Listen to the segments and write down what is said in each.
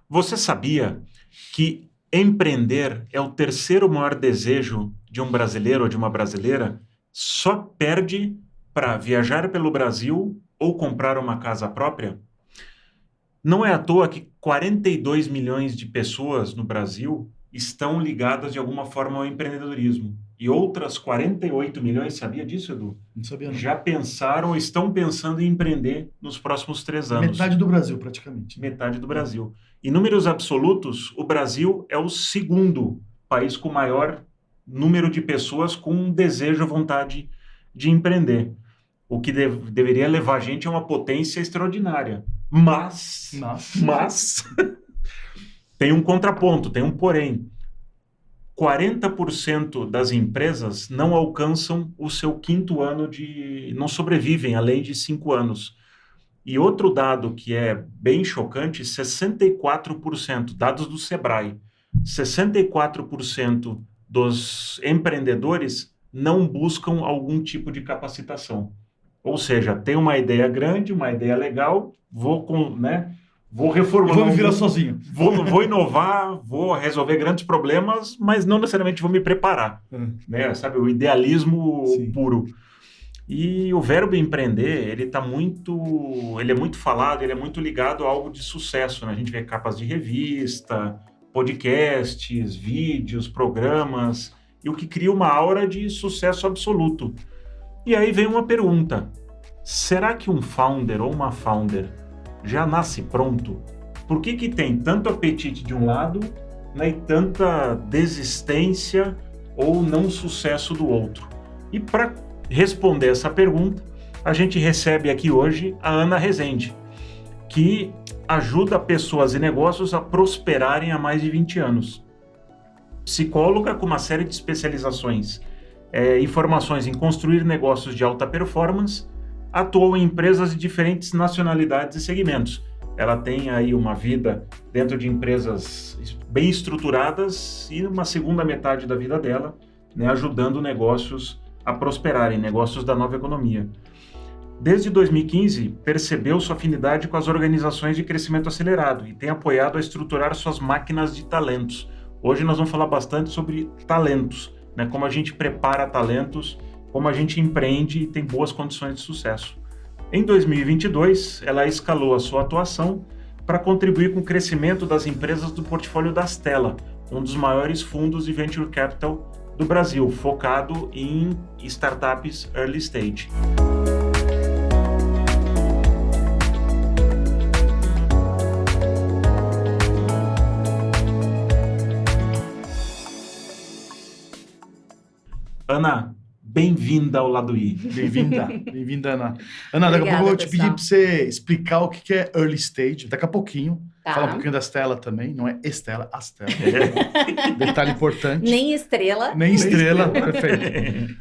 Você sabia que empreender é o terceiro maior desejo de um brasileiro ou de uma brasileira? Só perde para viajar pelo Brasil ou comprar uma casa própria? Não é à toa que 42 milhões de pessoas no Brasil estão ligadas de alguma forma ao empreendedorismo. E outras 48 milhões, sabia disso, Edu? Não sabia, não. Já pensaram ou estão pensando em empreender nos próximos 3 anos. Metade do Brasil, praticamente. Metade do Brasil. Em números absolutos, o Brasil é o segundo país com maior número de pessoas com desejo, vontade de empreender. O que deveria levar a gente a uma potência extraordinária. Mas tem um contraponto, tem um porém. 40% das empresas não alcançam o seu quinto ano não sobrevivem além de 5 anos. E outro dado que é bem chocante, 64%, dados do Sebrae, 64% dos empreendedores não buscam algum tipo de capacitação. Ou seja, tem uma ideia grande, uma ideia legal, vou reformular. Vou me virar sozinho. Vou inovar, vou resolver grandes problemas, mas não necessariamente vou me preparar. Né? Sabe, o idealismo puro. E o verbo empreender, ele é muito falado, ele é muito ligado a algo de sucesso, né? A gente vê capas de revista, podcasts, vídeos, programas, e o que cria uma aura de sucesso absoluto. E aí vem uma pergunta: será que um founder ou uma founder já nasce pronto? Por que tem tanto apetite de um lado, né, e tanta desistência ou não sucesso do outro? E para responder essa pergunta, a gente recebe aqui hoje a Ana Rezende, que ajuda pessoas e negócios a prosperarem há mais de 20 anos. Psicóloga com uma série de especializações e formações em construir negócios de alta performance, atuou em empresas de diferentes nacionalidades e segmentos. Ela tem aí uma vida dentro de empresas bem estruturadas e uma segunda metade da vida dela, né, ajudando negócios a prosperarem, negócios da nova economia. Desde 2015, percebeu sua afinidade com as organizações de crescimento acelerado e tem apoiado a estruturar suas máquinas de talentos. Hoje nós vamos falar bastante sobre talentos, né? Como a gente prepara talentos, como a gente empreende e tem boas condições de sucesso. Em 2022, ela escalou a sua atuação para contribuir com o crescimento das empresas do portfólio da Stella, um dos maiores fundos de venture capital do Brasil, focado em startups early stage. Ana, bem-vinda ao Lado I. Bem-vinda, Ana. Ana, daqui a pouco eu vou te pedir para você explicar o que é early stage, daqui a pouquinho. Tá. Fala um pouquinho da Stella também, não é Estela, a Stella. Detalhe importante. Nem estrela. Nem estrela, perfeito.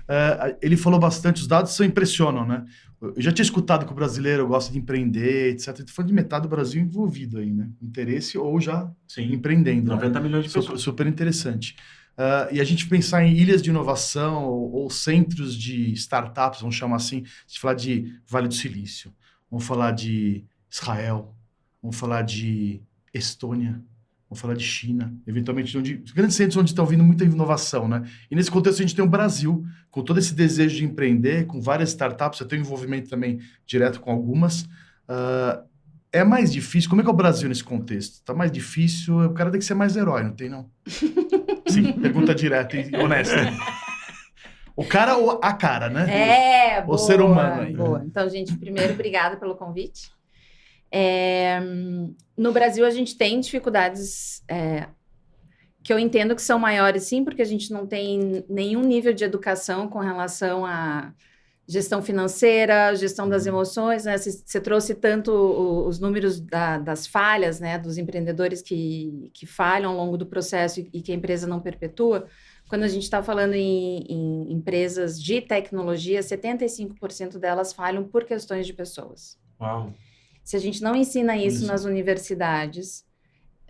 Ele falou bastante, os dados impressionam, né? Eu já tinha escutado que o brasileiro gosta de empreender, etc. Ele falou de metade do Brasil envolvido aí, né? Interesse ou já empreendendo. 90 milhões de pessoas. Super interessante. E a gente pensar em ilhas de inovação ou centros de startups, vamos chamar assim, a gente falar de Vale do Silício, vamos falar de Israel, vamos falar de Estônia, vamos falar de China, eventualmente grandes centros onde está vindo muita inovação, né? E nesse contexto a gente tem o Brasil, com todo esse desejo de empreender, com várias startups, eu tenho envolvimento também direto com algumas. É mais difícil? Como é que é o Brasil nesse contexto? Está mais difícil? O cara tem que ser mais herói, não tem não? Sim, pergunta direta e honesta. O cara ou a cara, né? Boa, ser humano aí. Boa. Então, gente, primeiro, obrigada pelo convite. No Brasil, a gente tem dificuldades que eu entendo que são maiores, sim, porque a gente não tem nenhum nível de educação com relação a gestão financeira, gestão das emoções, né? Você trouxe tanto os números das falhas, né? Dos empreendedores que falham ao longo do processo e que a empresa não perpetua. Quando a gente está falando em empresas de tecnologia, 75% delas falham por questões de pessoas. Uau. Se a gente não ensina isso nas universidades,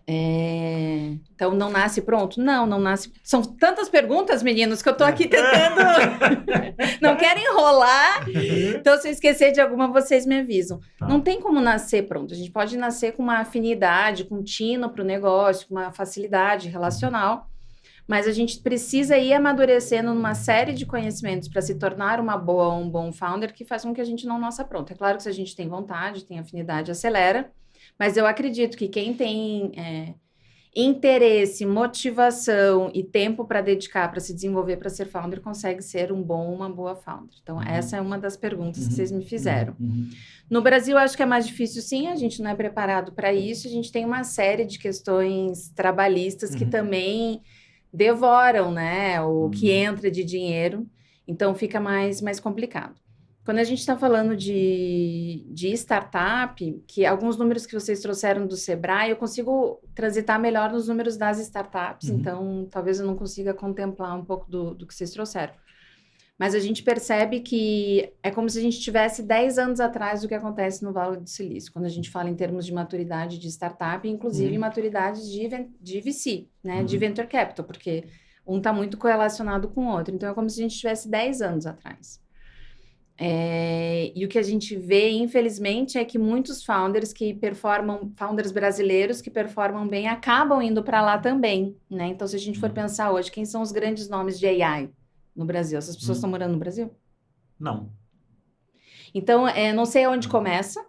Então, não nasce pronto? Não nasce. São tantas perguntas, meninos, que eu tô aqui tentando. Não quero enrolar. Então, se eu esquecer de alguma, vocês me avisam. Tá. Não tem como nascer pronto. A gente pode nascer com uma afinidade, com um tino para o negócio, com uma facilidade relacional. Mas a gente precisa ir amadurecendo numa série de conhecimentos para se tornar uma boa ou um bom founder que faz com que a gente não nasça pronto. É claro que se a gente tem vontade, tem afinidade, acelera. Mas eu acredito que quem tem interesse, motivação e tempo para dedicar, para se desenvolver, para ser founder, consegue ser uma boa founder. Então, essa é uma das perguntas que vocês me fizeram. No Brasil, acho que é mais difícil, sim. A gente não é preparado para isso. A gente tem uma série de questões trabalhistas que também devoram, né, o que entra de dinheiro. Então, fica mais complicado. Quando a gente está falando de startup, que alguns números que vocês trouxeram do Sebrae, eu consigo transitar melhor nos números das startups, então talvez eu não consiga contemplar um pouco do que vocês trouxeram. Mas a gente percebe que é como se a gente tivesse 10 anos atrás do que acontece no Vale do Silício, quando a gente fala em termos de maturidade de startup, inclusive maturidade de VC, né, de Venture Capital, porque um está muito correlacionado com o outro. Então é como se a gente tivesse 10 anos atrás. E o que a gente vê, infelizmente, é que muitos founders founders brasileiros que performam bem, acabam indo para lá também, né? Então, se a gente for pensar hoje, quem são os grandes nomes de AI no Brasil? Essas pessoas estão morando no Brasil? Não. Então, não sei onde começa,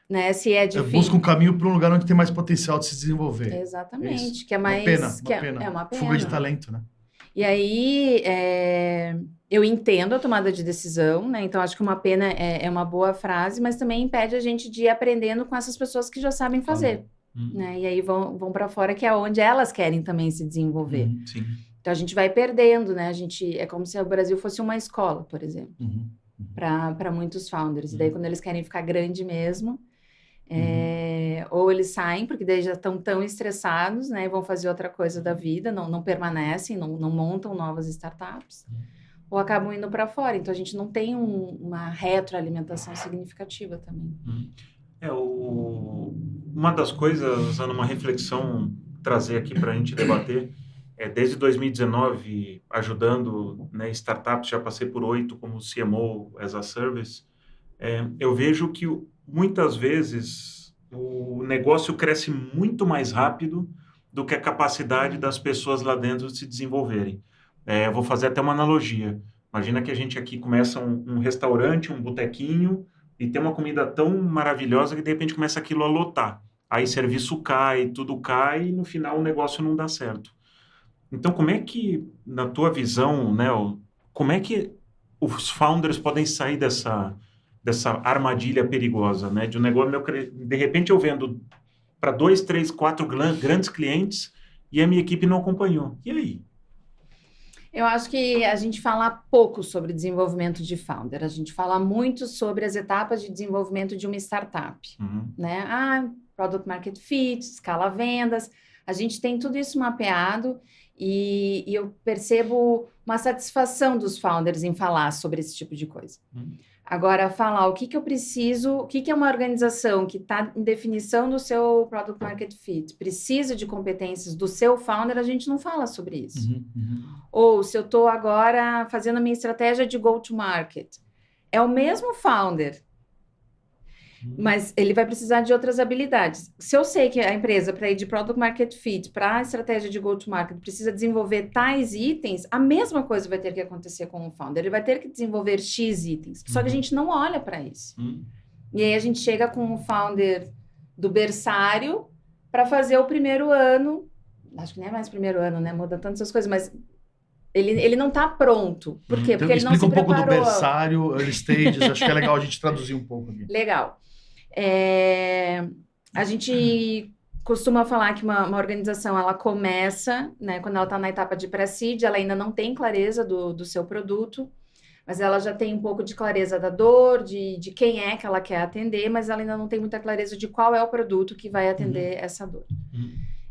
né? Se é difícil. Busca um caminho para um lugar onde tem mais potencial de se desenvolver. Exatamente. Que é mais... Uma pena. É uma pena. Fuga de talento, né? E aí, eu entendo a tomada de decisão, né? Então, acho que uma pena é uma boa frase, mas também impede a gente de ir aprendendo com essas pessoas que já sabem fazer, né? E aí vão para fora, que é onde elas querem também se desenvolver. Sim. Então, a gente vai perdendo, né? É como se o Brasil fosse uma escola, por exemplo, para muitos founders. E daí, quando eles querem ficar grande mesmo, ou eles saem, porque daí já estão tão estressados, né? E vão fazer outra coisa da vida, não permanecem, não montam novas startups, ou acabam indo para fora. Então, a gente não tem uma retroalimentação significativa também. Uma das coisas, Ana, uma reflexão trazer aqui para a gente debater, desde 2019, ajudando, né, startups, já passei por 8 como CMO as a Service, eu vejo que muitas vezes o negócio cresce muito mais rápido do que a capacidade das pessoas lá dentro de se desenvolverem. Eu vou fazer até uma analogia. Imagina que a gente aqui começa um restaurante, um botequinho, e tem uma comida tão maravilhosa que de repente começa aquilo a lotar. Aí serviço cai, tudo cai, e no final o negócio não dá certo. Então, como é que, na tua visão, né, como é que os founders podem sair dessa armadilha perigosa, né? De um negócio, de repente eu vendo para 2, 3, 4 grandes clientes e a minha equipe não acompanhou. E aí? Eu acho que a gente fala pouco sobre desenvolvimento de founder. A gente fala muito sobre as etapas de desenvolvimento de uma startup, né? Product Market Fit, escala vendas. A gente tem tudo isso mapeado e eu percebo uma satisfação dos founders em falar sobre esse tipo de coisa. Agora, falar o que eu preciso, o que é uma organização que está em definição do seu Product Market Fit, precisa de competências do seu founder, a gente não fala sobre isso. Ou se eu estou agora fazendo a minha estratégia de go-to-market, é o mesmo founder, mas ele vai precisar de outras habilidades. Se eu sei que a empresa, para ir de Product Market Fit para a estratégia de go-to-market, precisa desenvolver tais itens, a mesma coisa vai ter que acontecer com o founder. Ele vai ter que desenvolver X itens. Só que a gente não olha para isso. E aí a gente chega com o founder do berçário para fazer o primeiro ano. Acho que nem é mais primeiro ano, né? Muda tantas essas coisas, mas ele não está pronto. Por quê? Então, porque ele não se preparou. Explica um pouco do berçário, early stages. Acho que é legal a gente traduzir um pouco aqui. Legal. A gente costuma falar que uma organização, ela começa, né, quando ela está na etapa de pré-seed, ela ainda não tem clareza do seu produto, mas ela já tem um pouco de clareza da dor, de quem é que ela quer atender, mas ela ainda não tem muita clareza de qual é o produto que vai atender essa dor.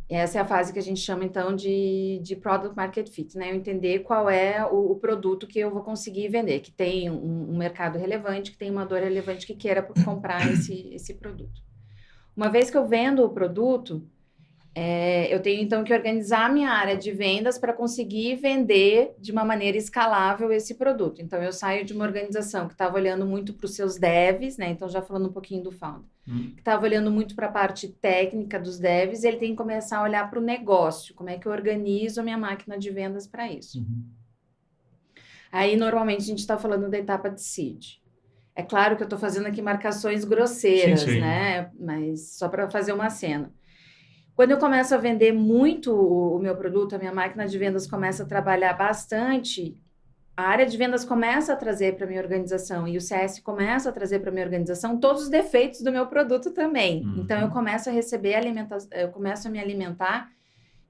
E essa é a fase que a gente chama, então, de Product Market Fit, né? Eu entender qual é o produto que eu vou conseguir vender, que tem um mercado relevante, que tem uma dor relevante que queira comprar esse produto. Uma vez que eu vendo o produto, Eu tenho, então, que organizar a minha área de vendas para conseguir vender de uma maneira escalável esse produto. Então, eu saio de uma organização que estava olhando muito para os seus devs, né? Então, já falando um pouquinho do founder, que estava olhando muito para a parte técnica dos devs, ele tem que começar a olhar para o negócio, como é que eu organizo a minha máquina de vendas para isso. Aí, normalmente, a gente está falando da etapa de seed. É claro que eu estou fazendo aqui marcações grosseiras, sim. Né? Mas só para fazer uma cena. Quando eu começo a vender muito o meu produto, a minha máquina de vendas começa a trabalhar bastante, a área de vendas começa a trazer para a minha organização e o CS começa a trazer para a minha organização todos os defeitos do meu produto também. Então, eu começo a receber eu começo a me alimentar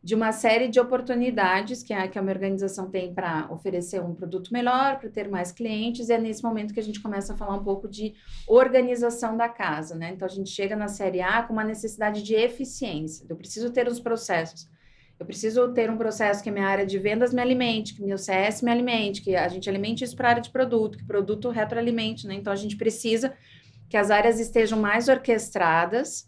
de uma série de oportunidades que a minha organização tem para oferecer um produto melhor, para ter mais clientes, e é nesse momento que a gente começa a falar um pouco de organização da casa, né? Então, a gente chega na série A com uma necessidade de eficiência. Eu preciso ter os processos. Eu preciso ter um processo que a minha área de vendas me alimente, que meu CS me alimente, que a gente alimente isso para a área de produto, que o produto retroalimente, né? Então, a gente precisa que as áreas estejam mais orquestradas.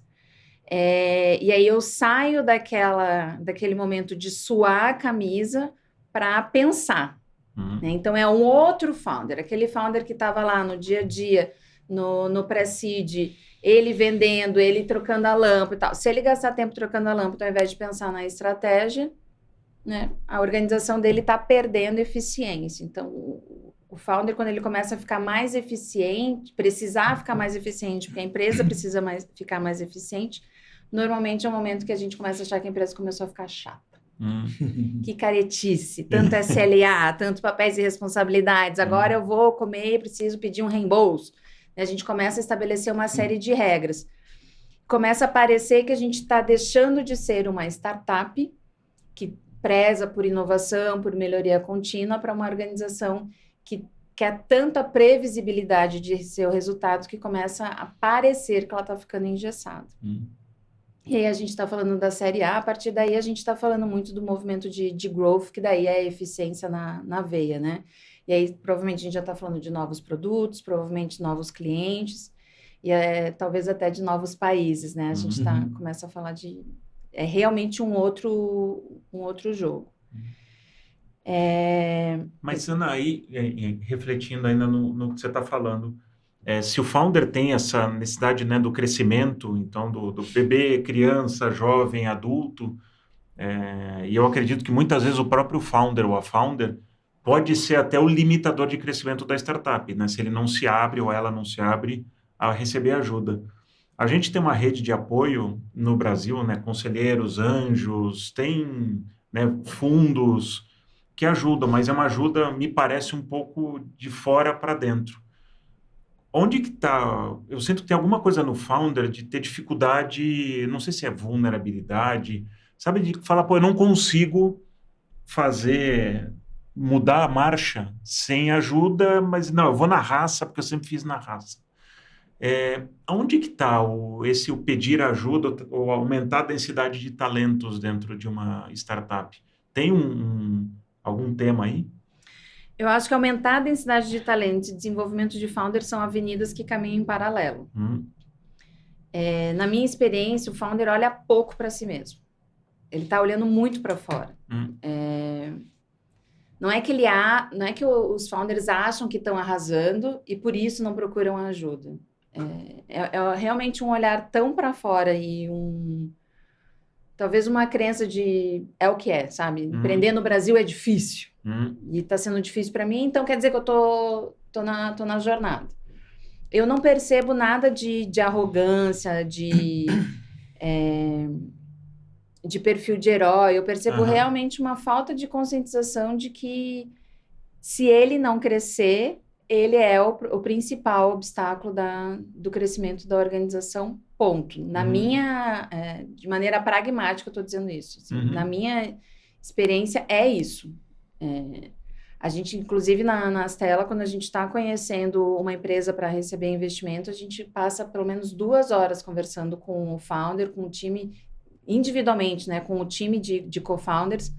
E aí eu saio daquele momento de suar a camisa para pensar. Né? Então, é um outro founder, aquele founder que estava lá no dia a dia, no pré-seed, ele vendendo, ele trocando a lâmpada e tal. Se ele gastar tempo trocando a lâmpada, ao invés de pensar na estratégia, né, a organização dele está perdendo eficiência. Então, o founder, quando ele começa a ficar mais eficiente, precisar ficar mais eficiente, porque a empresa precisa ficar mais eficiente, normalmente é um momento que a gente começa a achar que a empresa começou a ficar chata. Que caretice, tanto SLA, tanto papéis e responsabilidades, agora eu vou comer e preciso pedir um reembolso. A gente começa a estabelecer uma série de regras. Começa a parecer que a gente está deixando de ser uma startup que preza por inovação, por melhoria contínua, para uma organização que quer tanta previsibilidade de seu resultado que começa a parecer que ela está ficando engessada. E aí a gente está falando da série A, a partir daí a gente está falando muito do movimento de growth, que daí é a eficiência na veia, né? E aí provavelmente a gente já está falando de novos produtos, provavelmente novos clientes, e talvez até de novos países, né? A gente começa a falar de... É realmente um outro jogo. Mas, Ana, aí, refletindo ainda no que você está falando, se o founder tem essa necessidade, né, do crescimento, então do bebê, criança, jovem, adulto, e eu acredito que muitas vezes o próprio founder ou a founder pode ser até o limitador de crescimento da startup, né, se ele não se abre ou ela não se abre a receber ajuda. A gente tem uma rede de apoio no Brasil, né, conselheiros, anjos, tem, né, fundos que ajudam, mas é uma ajuda, me parece, um pouco de fora para dentro. Onde que está? Eu sinto que tem alguma coisa no founder de ter dificuldade, não sei se é vulnerabilidade, sabe, de falar, pô, eu não consigo mudar a marcha sem ajuda, mas não, eu vou na raça, porque eu sempre fiz na raça. Onde que está o pedir ajuda ou aumentar a densidade de talentos dentro de uma startup? Tem algum tema aí? Eu acho que aumentar a densidade de talentos e desenvolvimento de founders são avenidas que caminham em paralelo. Na minha experiência, o founder olha pouco para si mesmo. Ele está olhando muito para fora. Não é que os founders acham que estão arrasando e por isso não procuram ajuda. É realmente um olhar tão para fora e talvez uma crença de é o que é, sabe? Empreender no Brasil é difícil. E está sendo difícil para mim, então quer dizer que eu tô na jornada. Eu não percebo nada de arrogância, de perfil de herói. Eu percebo realmente uma falta de conscientização de que se ele não crescer, ele é o principal obstáculo do crescimento da organização, ponto. De maneira pragmática, eu estou dizendo isso. Assim, na minha experiência, é isso. A gente, inclusive, na Stella, quando a gente está conhecendo uma empresa para receber investimento, a gente passa pelo menos 2 horas conversando com o founder, com o time, individualmente, né, com o time de co-founders,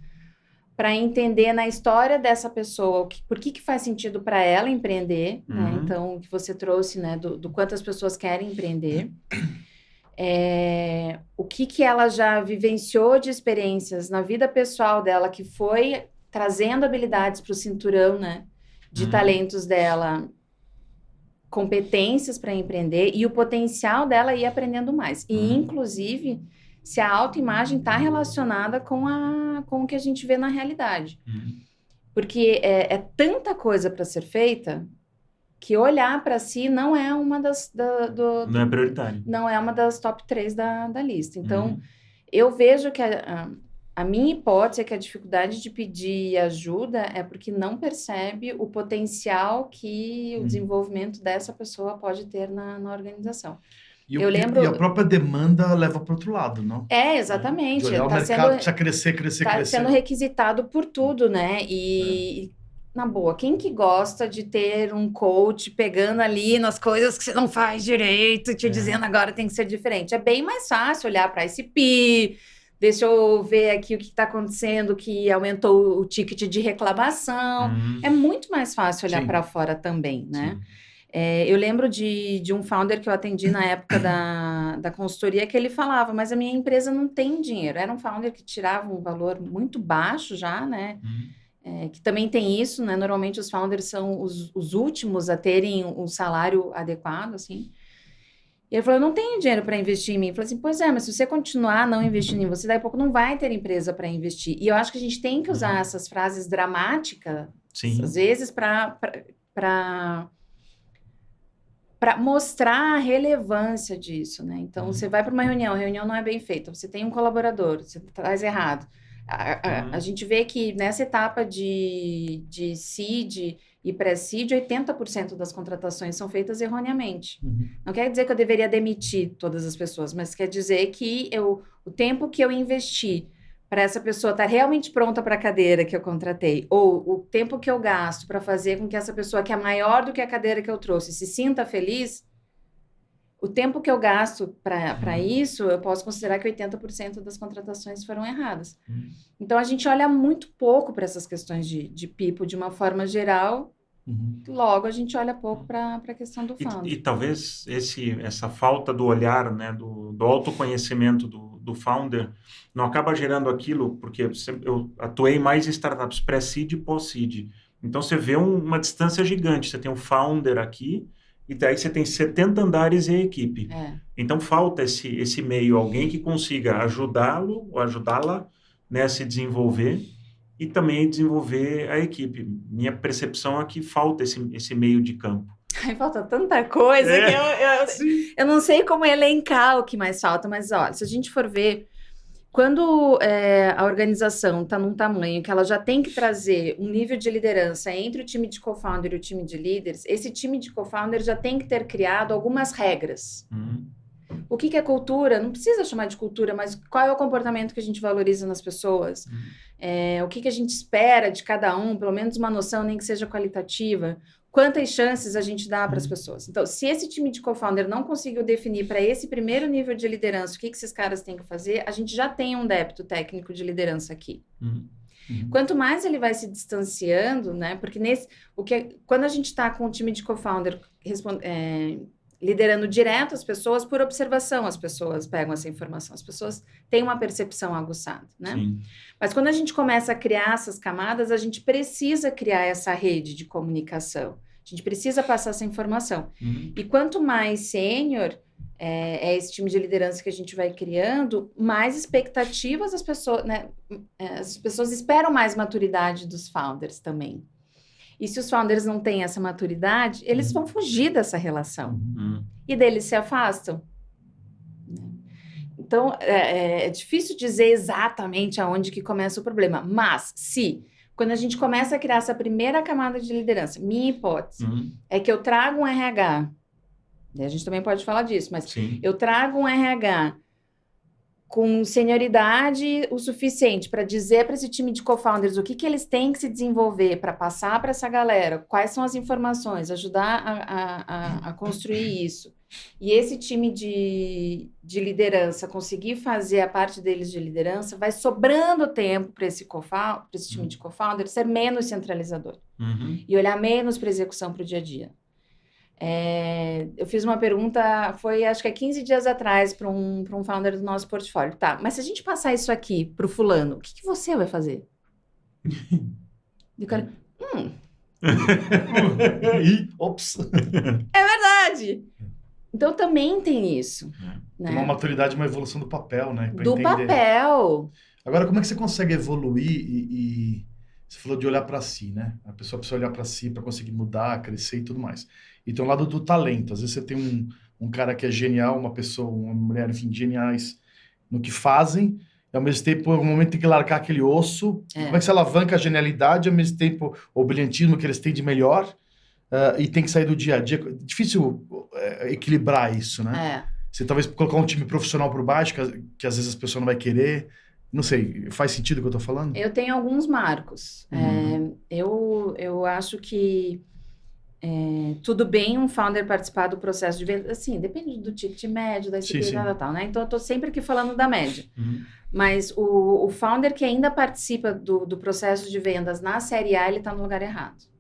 para entender na história dessa pessoa por que faz sentido para ela empreender, né? Então, o que você trouxe, né, do quanto as pessoas querem empreender. o que ela já vivenciou de experiências na vida pessoal dela, que foi trazendo habilidades para o cinturão, né, de talentos dela, competências para empreender e o potencial dela ir aprendendo mais. E, inclusive, se a autoimagem está relacionada com o que a gente vê na realidade. Porque é tanta coisa para ser feita que olhar para si não é uma das... Não é prioritário. Não é uma das top 3 da lista. Então, eu vejo que a minha hipótese é que a dificuldade de pedir ajuda é porque não percebe o potencial que o desenvolvimento dessa pessoa pode ter na organização. E a própria demanda leva para o outro lado, não? Exatamente. O mercado precisa crescer. Está sendo requisitado por tudo, né? E na boa, quem que gosta de ter um coach pegando ali nas coisas que você não faz direito, te dizendo agora tem que ser diferente? É bem mais fácil olhar para esse PI, deixa eu ver aqui o que está acontecendo, que aumentou o ticket de reclamação. É muito mais fácil olhar para fora também, né? Eu lembro de um founder que eu atendi na época da consultoria que ele falava, mas a minha empresa não tem dinheiro. Era um founder que tirava um valor muito baixo já, né? Que também tem isso, né? Normalmente os founders são os últimos a terem um salário adequado, assim. E ele falou, eu não tenho dinheiro para investir em mim. Eu falei assim, pois é, mas se você continuar não investindo em você, daí a pouco não vai ter empresa para investir. E eu acho que a gente tem que usar essas frases dramáticas, às vezes, para mostrar a relevância disso, né? Então, você vai para uma reunião, a reunião não é bem feita, você tem um colaborador, você traz errado. A gente vê que nessa etapa de seed e pré-seed, 80% das contratações são feitas erroneamente. Não quer dizer que eu deveria demitir todas as pessoas, mas quer dizer que o tempo que eu investi para essa pessoa estar realmente pronta para a cadeira que eu contratei, ou o tempo que eu gasto para fazer com que essa pessoa que é maior do que a cadeira que eu trouxe se sinta feliz, o tempo que eu gasto para isso, eu posso considerar que 80% das contratações foram erradas. Então, a gente olha muito pouco para essas questões de people de uma forma geral, logo a gente olha pouco para a questão do founder. E talvez essa falta do olhar, né, do autoconhecimento do founder, não acaba gerando aquilo, porque eu atuei mais em startups pré-seed e pós-seed. Então, você vê uma distância gigante. Você tem um founder aqui, e daí você tem 70 andares e a equipe. Então, falta esse meio, alguém que consiga ajudá-lo ou ajudá-la, né, a se desenvolver e também desenvolver a equipe. Minha percepção é que falta esse meio de campo. Ai, falta tanta coisa que eu não sei como elencar o que mais falta, mas olha, se a gente for ver, quando a organização está num tamanho que ela já tem que trazer um nível de liderança entre o time de co-founder e o time de líderes, esse time de co-founder já tem que ter criado algumas regras. O que é cultura? Não precisa chamar de cultura, mas qual é o comportamento que a gente valoriza nas pessoas? O que a gente espera de cada um, pelo menos uma noção, nem que seja qualitativa. Quantas chances a gente dá para as pessoas? Então, se esse time de co-founder não conseguiu definir para esse primeiro nível de liderança o que esses caras têm que fazer, a gente já tem um débito técnico de liderança aqui. Quanto mais ele vai se distanciando, né? Porque quando a gente está com o time de co-founder liderando direto as pessoas, por observação as pessoas pegam essa informação, as pessoas têm uma percepção aguçada, né? Mas quando a gente começa a criar essas camadas, a gente precisa criar essa rede de comunicação, a gente precisa passar essa informação. E quanto mais sênior é esse time de liderança que a gente vai criando, mais expectativas as pessoas, né? As pessoas esperam mais maturidade dos founders também. E se os founders não têm essa maturidade, eles vão fugir dessa relação. E deles se afastam. Então, é difícil dizer exatamente aonde que começa o problema. Mas, quando a gente começa a criar essa primeira camada de liderança, minha hipótese é que eu trago um RH, e a gente também pode falar disso, mas eu trago um RH com senioridade o suficiente para dizer para esse time de co-founders o que eles têm que se desenvolver para passar para essa galera, quais são as informações, ajudar a construir isso. E esse time de liderança conseguir fazer a parte deles de liderança, vai sobrando tempo para esse time de co-founder ser menos centralizador e olhar menos para a execução para o dia a dia. Eu fiz uma pergunta, foi acho que há 15 dias atrás, para um founder do nosso portfólio. Tá, mas se a gente passar isso aqui para o fulano, o que você vai fazer? E o cara, Ops. é verdade! Então também tem isso. Né? Tem uma maturidade, uma evolução do papel, né? Pra do entender. papel. Agora, como é que você consegue evoluir e você falou de olhar para si, né? A pessoa precisa olhar para si para conseguir mudar, crescer e tudo mais. E tem um lado do talento. Às vezes você tem um cara que é genial, uma pessoa, uma mulher, enfim, geniais no que fazem, e ao mesmo tempo, em algum momento, tem que largar aquele osso. Como é que você alavanca a genialidade, ao mesmo tempo, o brilhantismo que eles têm de melhor, e tem que sair do dia a dia? Difícil equilibrar isso, né? Você talvez colocar um time profissional por baixo, que às vezes as pessoas não vai querer. Não sei, faz sentido o que eu tô falando? Eu tenho alguns marcos. Eu acho que tudo bem um founder participar do processo de venda. Assim, depende do ticket médio, da estrutura e tal, né? Então, eu tô sempre aqui falando da média. Mas o founder que ainda participa do processo de vendas na série A, ele tá no lugar errado.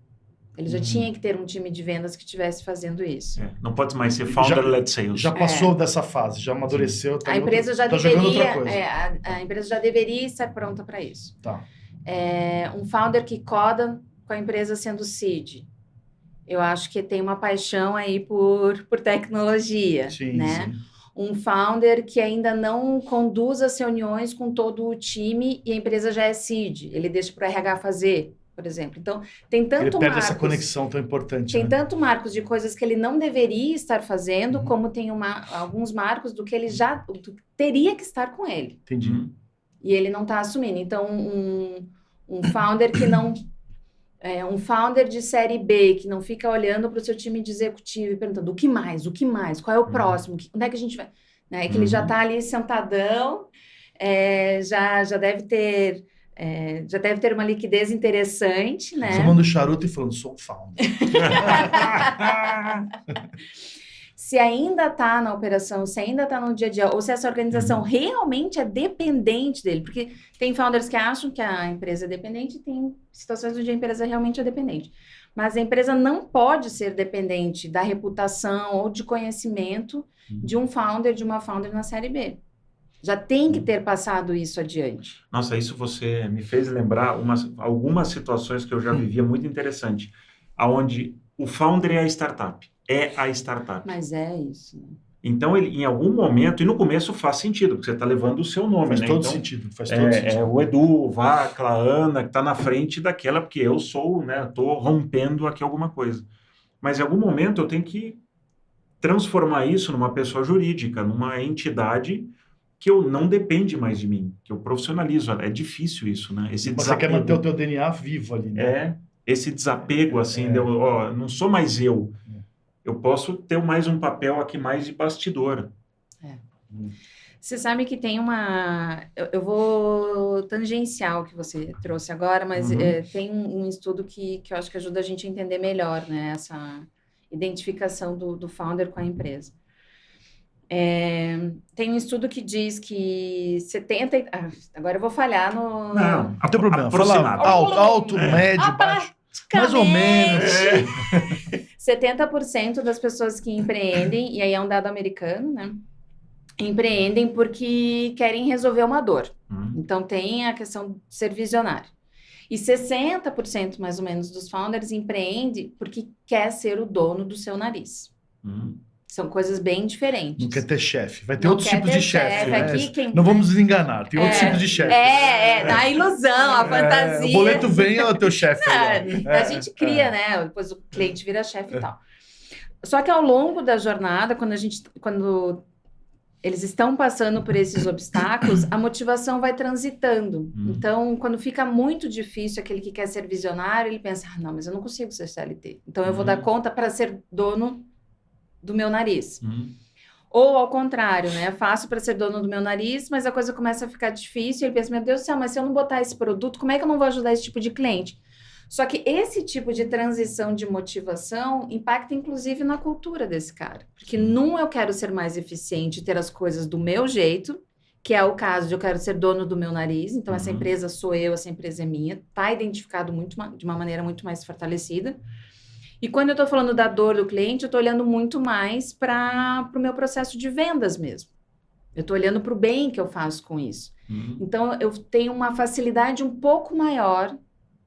Ele já tinha que ter um time de vendas que estivesse fazendo isso. Não pode mais ser founder-led sales. Já passou dessa fase, já amadureceu. A empresa já deveria, a empresa já deveria estar pronta para isso. Tá. Um founder que coda com a empresa sendo seed. Eu acho que tem uma paixão aí por tecnologia, né? Sim. Um founder que ainda não conduz as reuniões com todo o time e a empresa já é seed. Ele deixa para o RH fazer, por exemplo. Então, tem tanto ele perde essa conexão tão importante. Tem tanto marcos de coisas que ele não deveria estar fazendo, como tem alguns marcos do que ele já teria que estar com ele. Entendi. E ele não está assumindo. Então, um founder que não... um founder de série B que não fica olhando para o seu time de executivo e perguntando o que mais, qual é o próximo, onde é que a gente vai... Né? Que ele já está ali sentadão, já deve ter... já deve ter uma liquidez interessante, né? Fumando charuto e falando, sou um founder. Se ainda está na operação, se ainda está no dia a dia, ou se essa organização realmente é dependente dele, porque tem founders que acham que a empresa é dependente e tem situações onde a empresa realmente é dependente. Mas a empresa não pode ser dependente da reputação ou de conhecimento de um founder, de uma founder na série B. Já tem que ter passado isso adiante. Nossa, isso você me fez lembrar algumas situações que eu já vivia muito interessante, onde o founder é a startup. Mas é isso. Né? Então, ele, em algum momento, e no começo faz sentido, porque você está levando o seu nome, faz né? Todo então, sentido. É o Edu, o Vacla, a Ana, que está na frente daquela, porque eu sou, né? Estou rompendo aqui alguma coisa. Mas em algum momento eu tenho que transformar isso numa pessoa jurídica, numa entidade que eu não depende mais de mim, que eu profissionalizo. É difícil isso, né? Você quer manter o teu DNA vivo ali, né? Esse desapego, assim, não sou mais eu. Eu posso ter mais um papel aqui mais de bastidor. Você sabe que tem uma... Eu vou tangenciar o que você trouxe agora, mas tem um estudo que eu acho que ajuda a gente a entender melhor, né? Essa identificação do founder com a empresa. Tem um estudo que diz que 70... agora eu vou falhar no... Não tem problema. Fala alto, médio, baixo. Mais ou menos. 70% das pessoas que empreendem, e aí é um dado americano, né? Empreendem porque querem resolver uma dor. Então, tem a questão de ser visionário. E 60% mais ou menos dos founders empreendem porque quer ser o dono do seu nariz. São coisas bem diferentes. Não quer ter chefe. Vai ter outros tipos de chefe. Não vamos nos enganar. Tem outros tipos de chefe. A ilusão, a fantasia. O boleto vem é o teu chefe. A gente cria, né? Depois o cliente vira chefe e tal. Só que ao longo da jornada, quando eles estão passando por esses obstáculos, a motivação vai transitando. Então, quando fica muito difícil, aquele que quer ser visionário, ele pensa, não, mas eu não consigo ser CLT. Então, eu vou dar conta para ser dono do meu nariz. Ou ao contrário, né? É fácil para ser dono do meu nariz, mas a coisa começa a ficar difícil. Ele pensa, meu Deus do céu, mas se eu não botar esse produto, como é que eu não vou ajudar esse tipo de cliente? Só que esse tipo de transição de motivação impacta, inclusive, na cultura desse cara. Porque eu quero ser mais eficiente e ter as coisas do meu jeito, que é o caso de eu quero ser dono do meu nariz. Então, essa empresa sou eu, essa empresa é minha. Está identificado de uma maneira muito mais fortalecida. E quando eu estou falando da dor do cliente, eu estou olhando muito mais para o meu processo de vendas mesmo. Eu estou olhando para o bem que eu faço com isso. Então, eu tenho uma facilidade um pouco maior,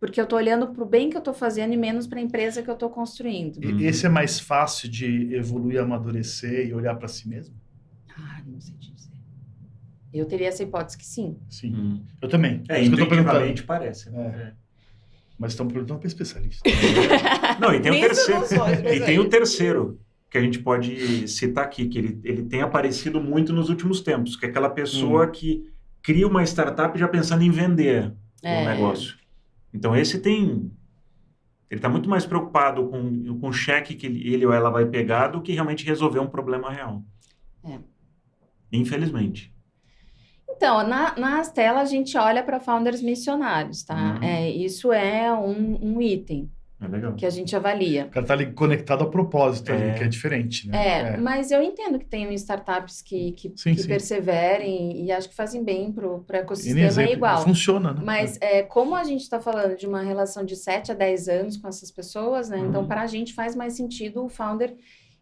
porque eu estou olhando para o bem que eu estou fazendo e menos para a empresa que eu estou construindo. Esse é mais fácil de evoluir, amadurecer e olhar para si mesmo? Não sei te dizer. Eu teria essa hipótese que sim. Sim. Eu também. Intuitivamente parece. Né? Mas estamos perguntando para especialista. Não, e tem o terceiro. E tem o terceiro, que a gente pode citar aqui, que ele tem aparecido muito nos últimos tempos, que é aquela pessoa que cria uma startup já pensando em vender o negócio. Então, ele está muito mais preocupado com o cheque que ele ou ela vai pegar do que realmente resolver um problema real. Infelizmente. Então, na Astela, a gente olha para founders missionários, tá? Isso é um item legal. Que a gente avalia. O cara está ali conectado a propósito ali, que é diferente, né? Mas eu entendo que tem startups que perseverem e acho que fazem bem para o ecossistema igual. Funciona, né? Mas como a gente está falando de uma relação de 7 a 10 anos com essas pessoas, né? Então, para a gente faz mais sentido o founder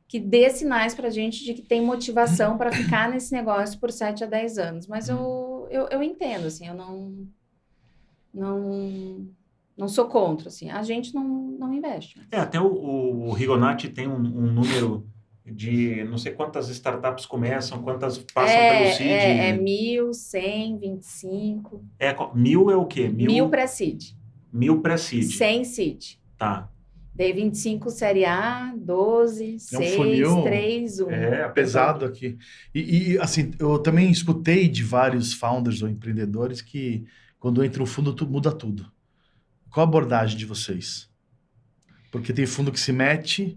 que dê sinais para a gente de que tem motivação para ficar nesse negócio por 7 a 10 anos. Mas eu entendo, assim, eu não sou contra, assim. A gente não investe. Até o Rigonati tem um número de não sei quantas startups começam, quantas passam pelo seed. 1.000, 100, 25. 1.000 é o quê? 1.000 pré-seed. 1.000 pré-seed. 100 seed. Tá. Daí 25 série A, 12, 6, funil, 3, 1. Pesado aqui. E assim, eu também escutei de vários founders ou empreendedores que quando entra no fundo muda tudo. Qual a abordagem de vocês? Porque tem fundo que se mete,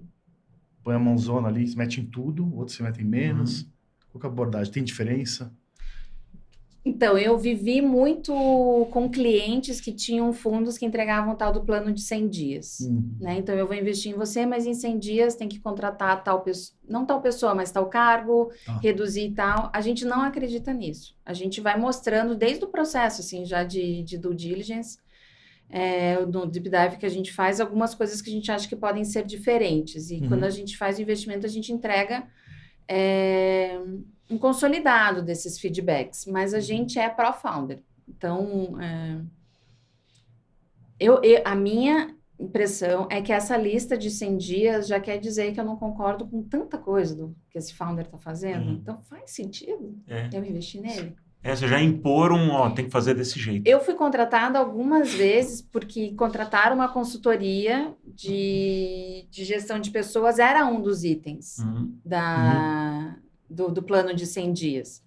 põe a mãozona ali, se mete em tudo, outros se metem menos. Qual que é a abordagem? Tem diferença? Então, eu vivi muito com clientes que tinham fundos que entregavam o tal do plano de 100 dias. Né? Então, eu vou investir em você, mas em 100 dias tem que contratar tal pessoa, não tal pessoa, mas tal cargo, reduzir e tal. A gente não acredita nisso. A gente vai mostrando desde o processo, assim, já de due diligence, no deep dive que a gente faz, algumas coisas que a gente acha que podem ser diferentes. E quando a gente faz o investimento, a gente entrega um consolidado desses feedbacks, mas a gente é pró-founder. Então, a minha impressão é que essa lista de 100 dias já quer dizer que eu não concordo com tanta coisa que esse founder está fazendo. Então, faz sentido eu investir nele? Você já impor tem que fazer desse jeito. Eu fui contratada algumas vezes porque contratar uma consultoria de gestão de pessoas era um dos itens do plano de 100 dias.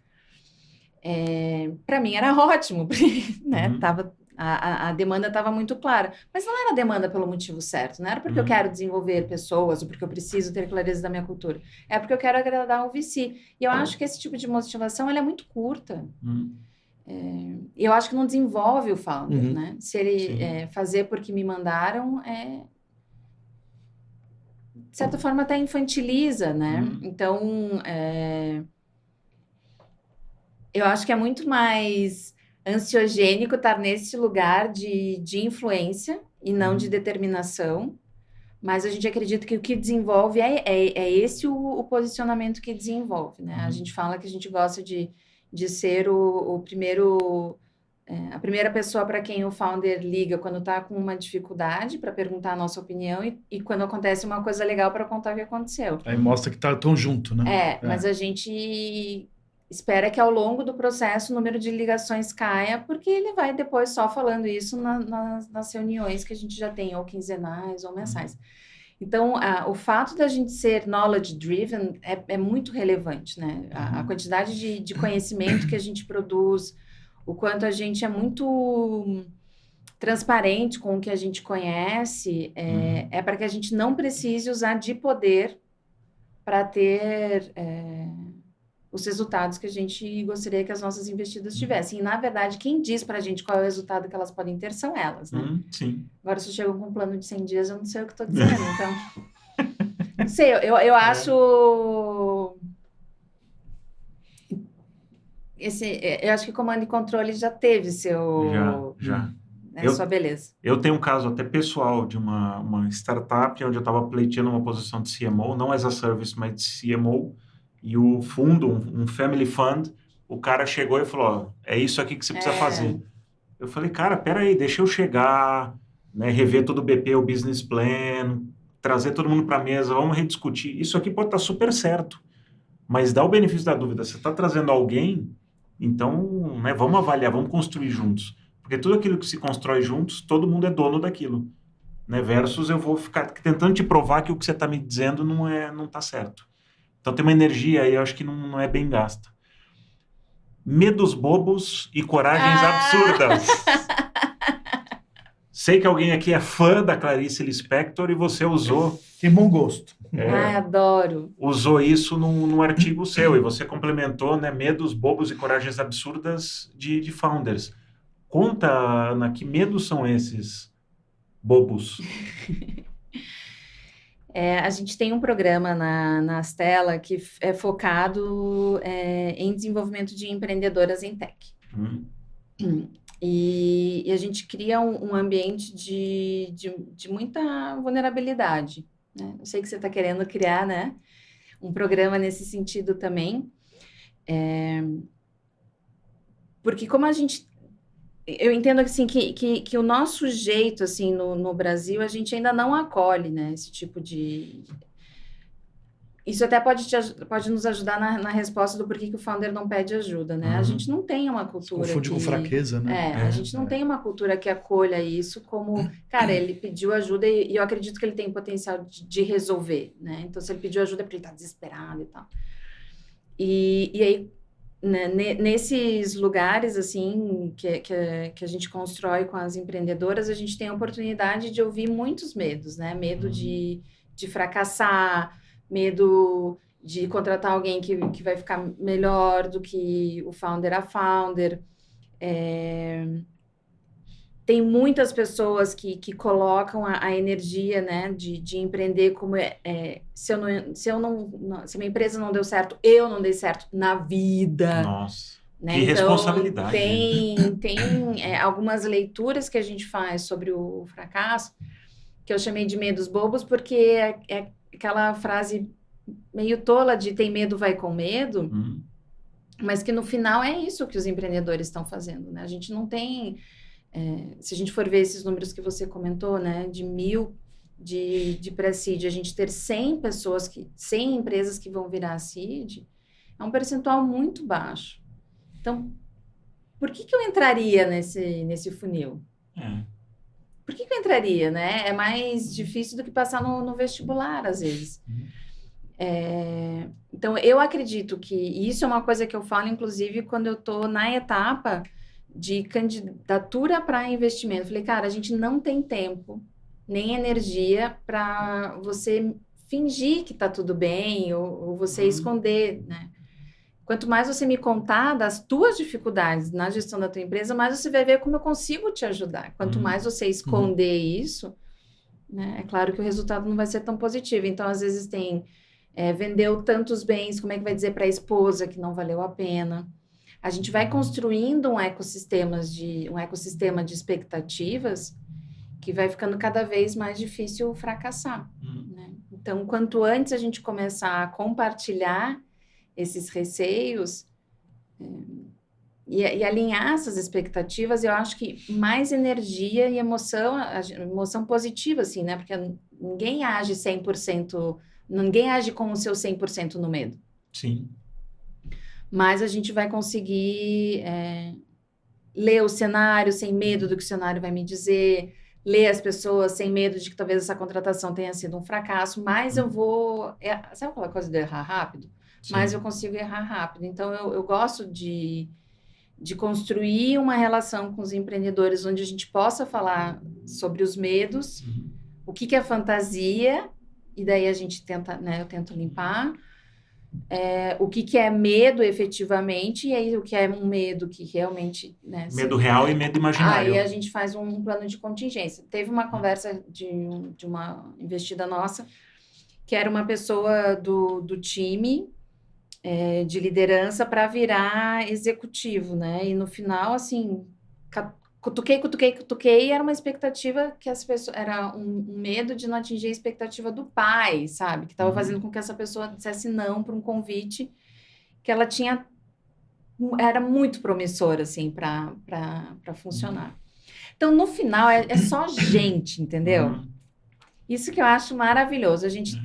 Para mim era ótimo, né? A demanda estava muito clara. Mas não era demanda pelo motivo certo. Não era porque eu quero desenvolver pessoas ou porque eu preciso ter clareza da minha cultura. É porque eu quero agradar o VC. E eu acho que esse tipo de motivação ela é muito curta. Eu acho que não desenvolve o founder, né? Se ele fazer porque me mandaram, de certa forma até infantiliza, né? Então, eu acho que é muito mais ansiogênico estar nesse lugar de influência e não de determinação, mas a gente acredita que o que desenvolve é esse o posicionamento que desenvolve, né? A gente fala que a gente gosta de ser o primeiro... a primeira pessoa para quem o founder liga quando está com uma dificuldade para perguntar a nossa opinião e quando acontece uma coisa legal para contar o que aconteceu. Aí mostra que tão junto, né? Mas a gente espera que ao longo do processo o número de ligações caia, porque ele vai depois só falando isso nas reuniões que a gente já tem, ou quinzenais ou mensais. Então, o fato da gente ser knowledge-driven é muito relevante, né? A quantidade de conhecimento que a gente produz, o quanto a gente é muito transparente com o que a gente conhece, é para que a gente não precise usar de poder para ter os resultados que a gente gostaria que as nossas investidas tivessem. E, na verdade, quem diz para a gente qual é o resultado que elas podem ter são elas, né? Sim. Agora, se chegam com um plano de 100 dias, eu não sei o que estou dizendo, então... Não sei, eu acho... eu acho que comando e controle já teve seu... Já. É só beleza. Eu tenho um caso até pessoal de uma startup onde eu estava pleiteando uma posição de CMO, não as a service, mas de CMO, e o fundo, um family fund, o cara chegou e falou, ó, é isso aqui que você precisa fazer. Eu falei, cara, peraí, deixa eu chegar, né, rever todo o BP, o business plan, trazer todo mundo para a mesa, vamos rediscutir. Isso aqui pode estar super certo, mas dá o benefício da dúvida. Você está trazendo alguém, então, né, vamos avaliar, vamos construir juntos. Porque tudo aquilo que se constrói juntos, todo mundo é dono daquilo. Né? Versus eu vou ficar tentando te provar que o que você está me dizendo não está certo. Então tem uma energia aí, eu acho que não é bem gasta. Medos bobos e coragens absurdas. Sei que alguém aqui é fã da Clarice Lispector e você usou... Tem bom gosto. Adoro. Usou isso num artigo seu e você complementou, né, medos bobos e coragens absurdas de founders. Conta, Ana, que medos são esses bobos? A gente tem um programa na Astela que é focado em desenvolvimento de empreendedoras em tech. E a gente cria um ambiente de muita vulnerabilidade. Né? Eu sei que você está querendo criar, né, um programa nesse sentido também. Porque como a gente... Eu entendo assim, que o nosso jeito assim, no Brasil, a gente ainda não acolhe, né, esse tipo de... Isso até pode nos ajudar na resposta do porquê que o founder não pede ajuda, né? A gente não tem uma cultura confunde com fraqueza, né? A gente não tem uma cultura que acolha isso como... Cara, ele pediu ajuda e eu acredito que ele tem potencial de resolver, né? Então, se ele pediu ajuda é porque ele está desesperado e tal. E aí... Né, nesses lugares assim que a gente constrói com as empreendedoras, a gente tem a oportunidade de ouvir muitos medos, né? Medo de fracassar, medo de contratar alguém que vai ficar melhor do que o founder, a founder. Tem muitas pessoas que colocam a energia, né, de empreender como se a minha empresa não deu certo, eu não dei certo na vida. Nossa, né? que Então, responsabilidade. Tem algumas leituras que a gente faz sobre o fracasso, que eu chamei de medos bobos, porque é aquela frase meio tola de tem medo, vai com medo, mas que no final é isso que os empreendedores estão fazendo, né? A gente não tem... se a gente for ver esses números que você comentou, né, de 1.000 de pré-seed, a gente ter 100 empresas que vão virar seed, é um percentual muito baixo. Então, por que eu entraria nesse funil? Por que eu entraria, né? É mais difícil do que passar no vestibular, às vezes. Então, eu acredito que isso é uma coisa que eu falo, inclusive, quando eu estou na etapa de candidatura para investimento. Falei, cara, a gente não tem tempo, nem energia para você fingir que está tudo bem ou você esconder, né? Quanto mais você me contar das tuas dificuldades na gestão da tua empresa, mais você vai ver como eu consigo te ajudar. Quanto mais você esconder isso, né, é claro que o resultado não vai ser tão positivo. Então, às vezes vendeu tantos bens, como é que vai dizer para a esposa que não valeu a pena? A gente vai construindo um ecossistema de expectativas que vai ficando cada vez mais difícil fracassar. Né? Então, quanto antes a gente começar a compartilhar esses receios e alinhar essas expectativas, eu acho que mais energia e emoção positiva, assim, né? Porque ninguém age 100%, ninguém age com o seu 100% no medo. Sim. Mas a gente vai conseguir ler o cenário sem medo do que o cenário vai me dizer, ler as pessoas sem medo de que talvez essa contratação tenha sido um fracasso, mas eu vou... sabe aquela coisa de errar rápido? Sim. Mas eu consigo errar rápido. Então, eu gosto de construir uma relação com os empreendedores onde a gente possa falar sobre os medos, o que é fantasia, e daí a gente tenta, né, eu tento limpar... o que é medo efetivamente, e aí o que é um medo que realmente... Né, medo real e medo imaginário. Aí a gente faz um plano de contingência. Teve uma conversa de uma investida nossa, que era uma pessoa do time de liderança para virar executivo, né? E no final, assim, cutuquei, era uma expectativa que as pessoas... Era um medo de não atingir a expectativa do pai, sabe? Que estava fazendo com que essa pessoa dissesse não para um convite que ela tinha... Era muito promissor, assim, para funcionar. Então, no final, é só gente, entendeu? Isso que eu acho maravilhoso. A gente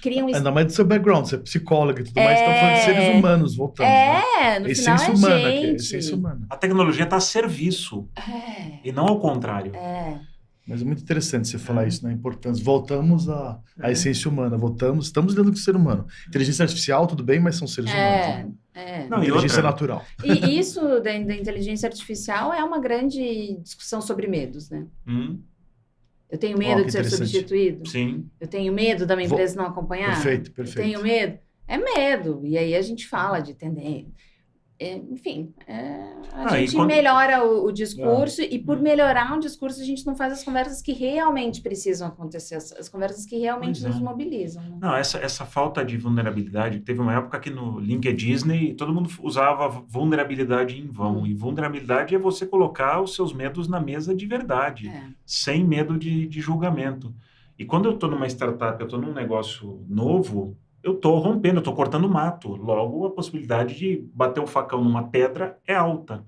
cria um... Ainda mais do seu background, você é psicóloga e tudo mais, estão falando de seres humanos, voltando. Né? No Essência final humana, gente. Que é essência humana. A tecnologia está a serviço. E não ao contrário. Mas é muito interessante você falar isso, né? A importância. Voltamos à essência humana, estamos dentro do ser humano. Inteligência artificial, tudo bem, mas são seres humanos. Né? Não, inteligência natural. E isso da inteligência artificial é uma grande discussão sobre medos, né? Eu tenho medo de ser substituído? Sim. Eu tenho medo da minha empresa não acompanhar? Perfeito. Eu tenho medo? É medo. E aí a gente fala de tendência. Enfim, a gente melhora o discurso e por melhorar o discurso a gente não faz as conversas que realmente precisam acontecer, as conversas que realmente nos mobilizam. Né? Não, essa falta de vulnerabilidade, teve uma época que no LinkedIn todo mundo usava vulnerabilidade em vão, e vulnerabilidade é você colocar os seus medos na mesa de verdade, sem medo de julgamento. E quando eu estou numa startup, eu estou num negócio novo, eu estou rompendo, eu estou cortando mato. Logo, a possibilidade de bater o facão numa pedra é alta.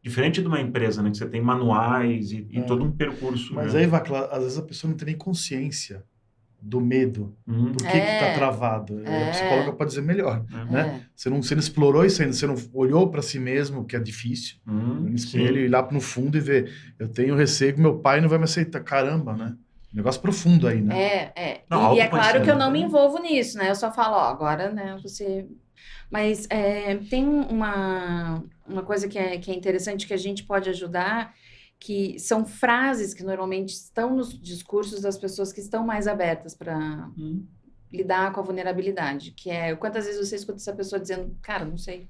Diferente de uma empresa, né? Que você tem manuais e todo um percurso. Mas né? aí, às vezes a pessoa não tem nem consciência do medo. Por que está travado? A psicóloga pode dizer melhor. Né? Você não explorou isso ainda, você não olhou para si mesmo, que é difícil. No espelho, ir lá no fundo e ver. Eu tenho receio que meu pai não vai me aceitar. Caramba, né? Negócio profundo aí, né? Não, e é claro que eu não me envolvo nisso, né? Eu só falo, agora, né, você... Mas tem uma coisa que é interessante que a gente pode ajudar, que são frases que normalmente estão nos discursos das pessoas que estão mais abertas para lidar com a vulnerabilidade, que é, quantas vezes você escuta essa pessoa dizendo, cara, não sei,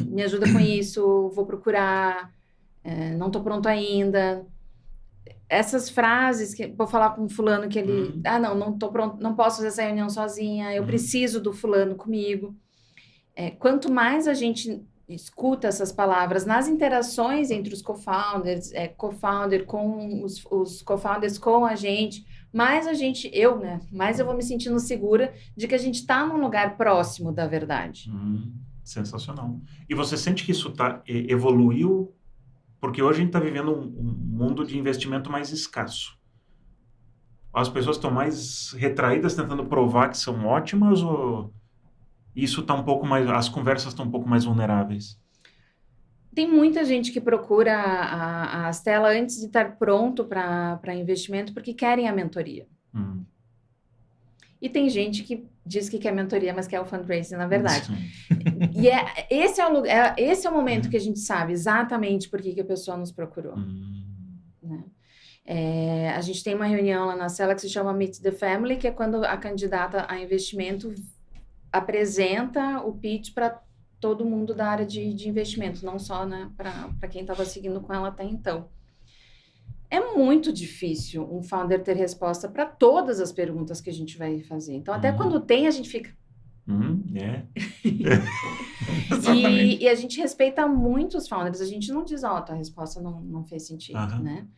me ajuda com isso, vou procurar, não tô pronto ainda... Essas frases que vou falar com o fulano que ele, não tô pronto, não posso fazer essa reunião sozinha, eu preciso do fulano comigo. Quanto mais a gente escuta essas palavras nas interações entre os co-founders, co-founder com os co-founders com a gente, mais mais eu vou me sentindo segura de que a gente está num lugar próximo da verdade. Sensacional. E você sente que isso evoluiu? Porque hoje a gente está vivendo um mundo de investimento mais escasso. As pessoas estão mais retraídas tentando provar que são ótimas ou isso está um pouco mais... As conversas estão um pouco mais vulneráveis? Tem muita gente que procura a Stella antes de estar pronto para investimento porque querem a mentoria. E tem gente que diz que quer mentoria, mas quer o fundraising, na verdade. E esse é o momento que a gente sabe exatamente por que a pessoa nos procurou. Né? A gente tem uma reunião lá na Stella que se chama Meet the Family, que é quando a candidata a investimento apresenta o pitch para todo mundo da área de investimento, não só, né, para quem estava seguindo com ela até então. É muito difícil um founder ter resposta para todas as perguntas que a gente vai fazer. Então, até quando tem, a gente fica... E a gente respeita muito os founders. A gente não diz, tua resposta não fez sentido, né?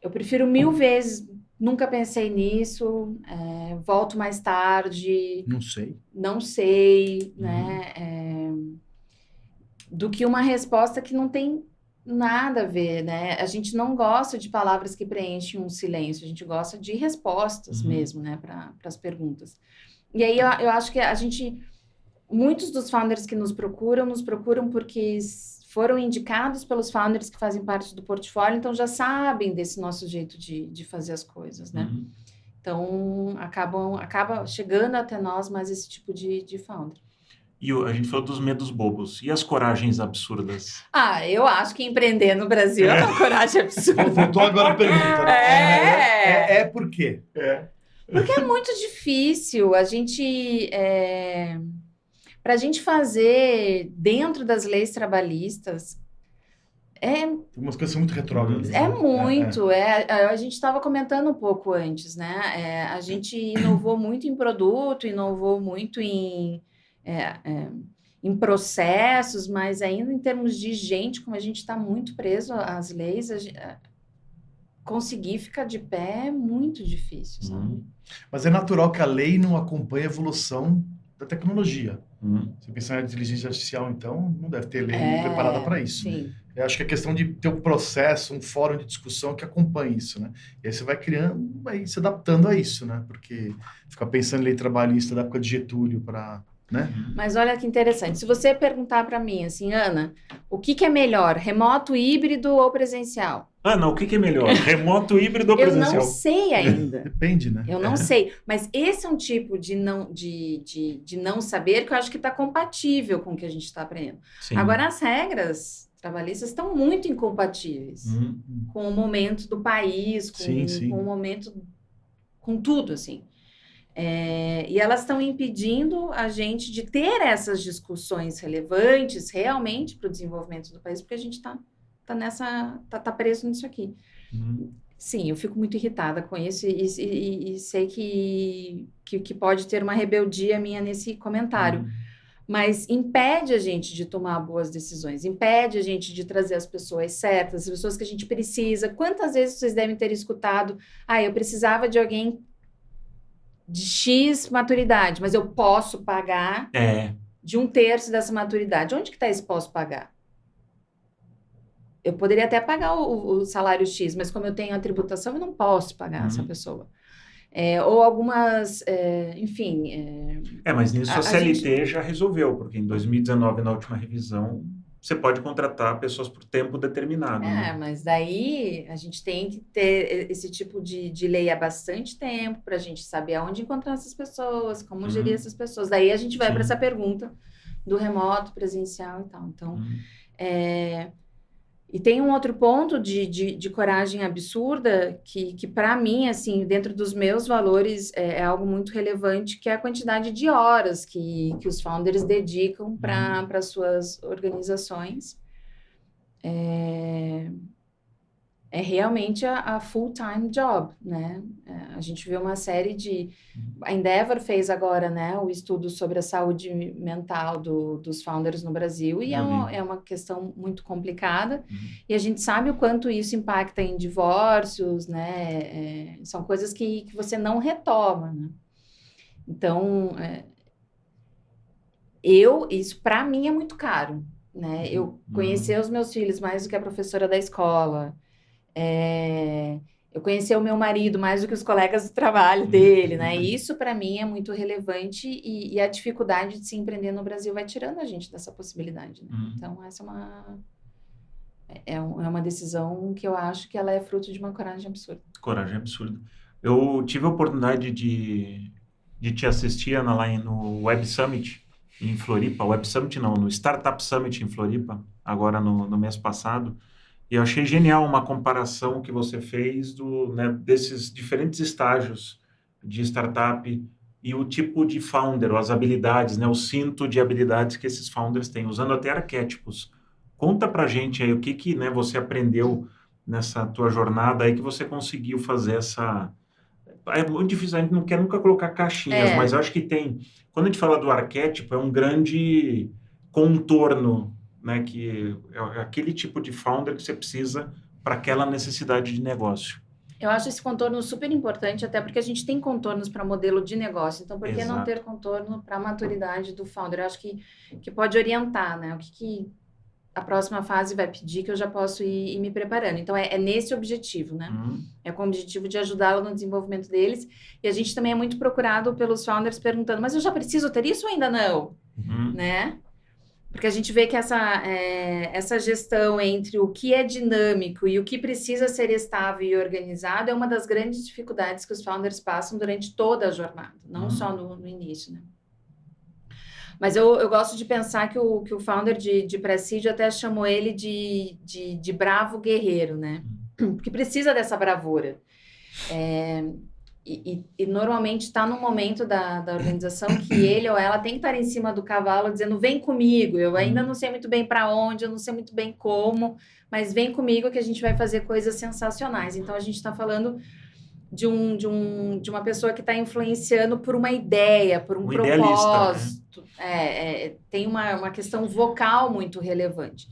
Eu prefiro 1000 vezes, nunca pensei nisso, volto mais tarde. Não sei, né? Do que uma resposta que não tem nada a ver, né? A gente não gosta de palavras que preenchem um silêncio, a gente gosta de respostas mesmo, né, para as perguntas. E aí eu acho que muitos dos founders que nos procuram porque foram indicados pelos founders que fazem parte do portfólio, então já sabem desse nosso jeito de fazer as coisas, né? Então acaba chegando até nós mais esse tipo de founder. E a gente falou dos medos bobos. E as coragens absurdas? Eu acho que empreender no Brasil é uma coragem absurda. Voltou agora a pergunta. Né? Por quê? Porque é muito difícil. A gente... Para a gente fazer dentro das leis trabalhistas... Umas coisas muito retrógradas. Muito. A gente estava comentando um pouco antes, né? A gente inovou muito em produto, inovou muito em em processos, mas ainda em termos de gente, como a gente está muito preso às leis, conseguir ficar de pé é muito difícil, sabe? Mas é natural que a lei não acompanhe a evolução da tecnologia. Se pensar em inteligência artificial, então, não deve ter lei preparada para isso. Sim. Eu acho que é questão de ter um processo, um fórum de discussão que acompanhe isso, né? E aí você vai criando, vai se adaptando a isso, né? Porque ficar pensando em lei trabalhista da época de Getúlio para... Né? Mas olha que interessante. Se você perguntar para mim assim, Ana, o que é melhor, remoto, híbrido ou presencial? Ana, o que é melhor, remoto, híbrido ou presencial? Eu não sei ainda. Depende, né? Eu não sei. Mas esse é um tipo de não saber que eu acho que está compatível com o que a gente está aprendendo. Sim. Agora, as regras trabalhistas estão muito incompatíveis com o momento do país, com o momento, com tudo, assim. E elas estão impedindo a gente de ter essas discussões relevantes realmente para o desenvolvimento do país, porque a gente está preso nisso aqui. Sim, eu fico muito irritada com isso e sei que pode ter uma rebeldia minha nesse comentário. Mas impede a gente de tomar boas decisões, impede a gente de trazer as pessoas certas, as pessoas que a gente precisa. Quantas vezes vocês devem ter escutado, eu precisava de alguém de X maturidade, mas eu posso pagar de 1/3 dessa maturidade. Onde que está esse posso pagar? Eu poderia até pagar o salário X, mas como eu tenho a tributação, eu não posso pagar essa pessoa. Ou algumas, enfim... mas nisso a CLT já resolveu, porque em 2019, na última revisão, você pode contratar pessoas por tempo determinado. Né? Mas daí a gente tem que ter esse tipo de lei há bastante tempo para a gente saber aonde encontrar essas pessoas, como gerir essas pessoas. Daí a gente vai para essa pergunta do remoto, presencial e tal. Então, e tem um outro ponto de coragem absurda que para mim, assim, dentro dos meus valores, é algo muito relevante, que é a quantidade de horas que os founders dedicam para suas organizações. É realmente a full-time job, né? A gente vê uma série A Endeavor fez agora, né, o estudo sobre a saúde mental dos founders no Brasil, e é uma questão muito complicada, e a gente sabe o quanto isso impacta em divórcios, né? São coisas que você não retoma, né? Então, isso para mim é muito caro, né? Eu conhecer os meus filhos mais do que a professora da escola, eu conheci o meu marido mais do que os colegas do trabalho dele, né? E isso, para mim, é muito relevante e a dificuldade de se empreender no Brasil vai tirando a gente dessa possibilidade, né? Então, essa é uma decisão que eu acho que ela é fruto de uma coragem absurda. Coragem absurda. Eu tive a oportunidade de te assistir, Ana, lá no Web Summit em Floripa. Web Summit não, no Startup Summit em Floripa, agora no mês passado. E eu achei genial uma comparação que você fez desses diferentes estágios de startup e o tipo de founder, as habilidades, né, o cinto de habilidades que esses founders têm, usando até arquétipos. Conta pra gente aí o que né, você aprendeu nessa tua jornada aí que você conseguiu fazer essa... É muito difícil, a gente não quer nunca colocar caixinhas, mas eu acho que tem... Quando a gente fala do arquétipo, é um grande contorno, né, que é aquele tipo de founder que você precisa para aquela necessidade de negócio. Eu acho esse contorno super importante, até porque a gente tem contornos para modelo de negócio, então por que não ter contorno para a maturidade do founder? Eu acho que pode orientar, né, o que a próxima fase vai pedir, que eu já posso ir me preparando. Então, é nesse objetivo, né? É com o objetivo de ajudá-lo no desenvolvimento deles, e a gente também é muito procurado pelos founders perguntando, mas eu já preciso ter isso ou ainda não? Né? Porque a gente vê que essa gestão entre o que é dinâmico e o que precisa ser estável e organizado é uma das grandes dificuldades que os founders passam durante toda a jornada, não só no início, né? Mas eu gosto de pensar que o founder de Presídio até chamou ele de bravo guerreiro, né? Porque precisa dessa bravura. E normalmente está no momento da organização que ele ou ela tem que estar em cima do cavalo dizendo, vem comigo, eu ainda não sei muito bem para onde, eu não sei muito bem como, mas vem comigo que a gente vai fazer coisas sensacionais. Então, a gente está falando de uma pessoa que está influenciando por uma ideia, por um propósito. Né? Tem uma questão vocal muito relevante.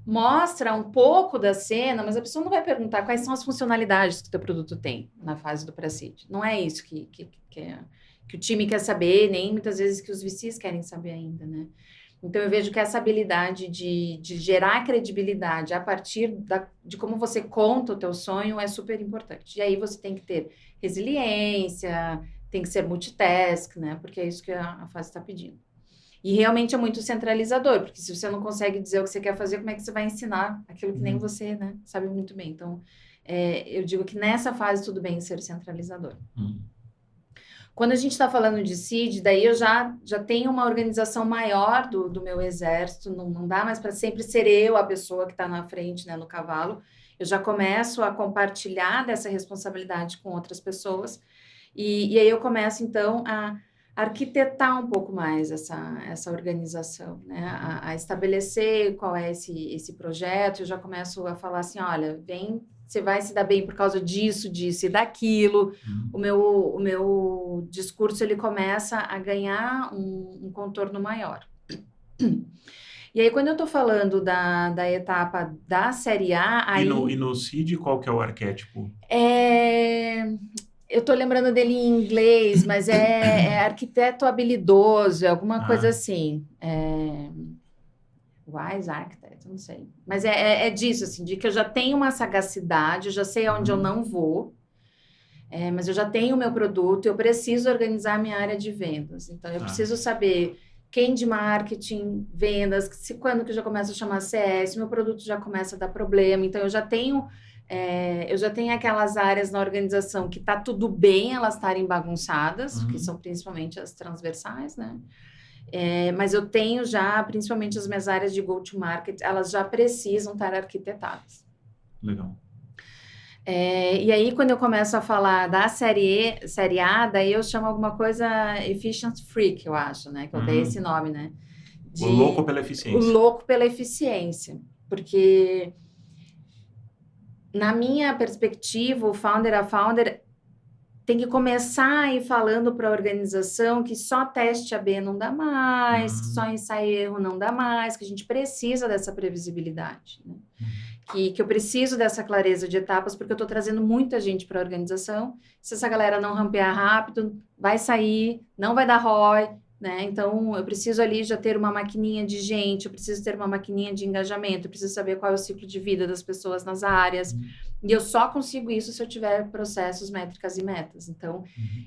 Mostra um pouco da cena, mas a pessoa não vai perguntar quais são as funcionalidades que o teu produto tem na fase do Pre-Seed. Não é isso que o time quer saber, nem muitas vezes que os VCs querem saber ainda, né? Então, eu vejo que essa habilidade de gerar credibilidade a partir de como você conta o teu sonho é super importante. E aí você tem que ter resiliência, tem que ser multitask, né? Porque é isso que a fase está pedindo. E realmente é muito centralizador, porque se você não consegue dizer o que você quer fazer, como é que você vai ensinar aquilo que nem você, né, sabe muito bem? Então, eu digo que nessa fase tudo bem ser centralizador. Quando a gente está falando de seed, daí eu já tenho uma organização maior do meu exército, não dá mais para sempre ser eu a pessoa que está na frente, né, no cavalo. Eu já começo a compartilhar dessa responsabilidade com outras pessoas, e aí eu começo, então, a arquitetar um pouco mais essa organização, né? A estabelecer qual é esse projeto. Eu já começo a falar assim, olha, você vai se dar bem por causa disso e daquilo. O meu discurso, ele começa a ganhar um contorno maior. E aí, quando eu estou falando da etapa da Série A... Aí... E no CID, qual que é o arquétipo? Eu estou lembrando dele em inglês, mas é arquiteto habilidoso, alguma coisa assim. Wise Architect, não sei. Mas é disso, assim, de que eu já tenho uma sagacidade, eu já sei aonde eu não vou, mas eu já tenho o meu produto, eu preciso organizar a minha área de vendas. Então, eu preciso saber quem de marketing, vendas, quando que eu já começo a chamar CS, meu produto já começa a dar problema. Então, eu já tenho aquelas áreas na organização que está tudo bem elas estarem bagunçadas, que são principalmente as transversais, né? Mas eu tenho já, principalmente as minhas áreas de go-to-market, elas já precisam estar arquitetadas. Legal. E aí, quando eu começo a falar da série A, daí eu chamo alguma coisa Efficient Freak, eu acho, né? Que eu dei esse nome, né? O louco pela eficiência. O louco pela eficiência. Porque... Na minha perspectiva, a founder tem que começar a ir falando para a organização que só teste AB não dá mais, que só ensaio e erro não dá mais, que a gente precisa dessa previsibilidade, né? Que eu preciso dessa clareza de etapas, porque eu estou trazendo muita gente para a organização. Se essa galera não rampear rápido, vai sair, não vai dar ROI, né? Então, eu preciso ali já ter uma maquininha de gente, eu preciso ter uma maquininha de engajamento, eu preciso saber qual é o ciclo de vida das pessoas nas áreas. E eu só consigo isso se eu tiver processos, métricas e metas. Então,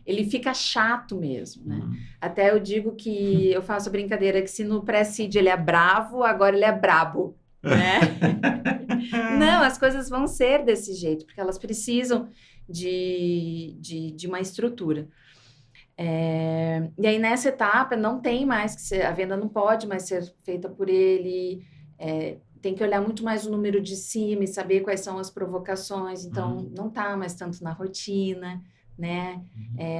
ele fica chato mesmo, né? Até eu digo que eu faço a brincadeira que se no pré-seed ele é bravo, agora ele é brabo, né? Não, as coisas vão ser desse jeito, porque elas precisam de uma estrutura. E aí, nessa etapa, não tem mais que ser, a venda não pode mais ser feita por ele, tem que olhar muito mais o número de cima e saber quais são as provocações, então não está mais tanto na rotina, né?